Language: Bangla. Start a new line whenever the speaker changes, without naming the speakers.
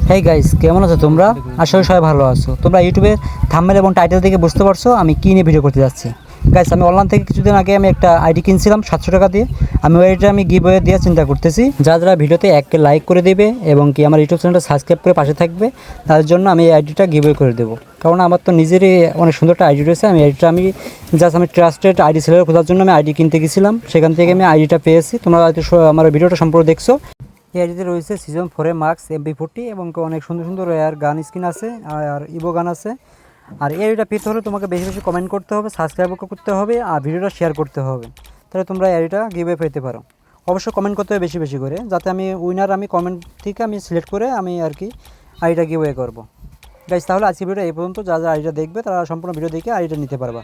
হেই গাইস, কেমন আছো তোমরা? আশা করি সবাই ভালো আছো। তোমরা ইউটিউবে থাম্বনেল এবং টাইটেল থেকে বুঝতে পারছো আমি কী নিয়ে ভিডিও করতে যাচ্ছি। গাইস, আমি অনলাইন থেকে কিছুদিন আগে আমি একটা আইডি কিনছিলাম 700 টাকা দিয়ে। আমি ওই আইডিটা আমি গিভওয়ে দিয়ে চিন্তা করতেছি, যারা ভিডিওতে একটা লাইক করে দেবে এবং কি আমার ইউটিউব চ্যানেলটা সাবস্ক্রাইব করে পাশে থাকবে, তার জন্য আমি এই আইডিটা গিভওয়ে করে দেবো। কারণ আমার তো নিজেরই অনেক সুন্দর একটা আইডি রয়েছে। আমি আইডিটা আমি ট্রাস্টেড আইডি সেলার খোঁজার জন্য আমি আইডি কিনতে গেছিলাম, সেখান থেকে আমি আইডিটা পেয়েছি। তোমরা হয়তো আমার ভিডিওটা সম্পূর্ণ দেখছো। এই আইডিতে রয়েছে সিজন 4 মার্কস MP40 এবং অনেক সুন্দর সুন্দর এয়ার গান স্কিন আছে আর ইভো গান আছে। আর এই আইডিটা পেতে হলে তোমাকে বেশি বেশি কমেন্ট করতে হবে, সাবস্ক্রাইব করতে হবে আর ভিডিওটা শেয়ার করতে হবে, তাহলে তোমরা এই আইডিটা গিভওয়ে পেতে পারো। অবশ্যই কমেন্ট করতে হবে বেশি বেশি করে, যাতে আমি উইনার আমি কমেন্ট থেকে আমি সিলেক্ট করে আমি আর কি আইডিটা গিভওয়ে করবো। গাইস, তাহলে আজকে ভিডিও এই পর্যন্ত। যারা আইডিটা দেখবে তারা সম্পূর্ণ ভিডিও দেখে আইডিটা নিতে পারবা।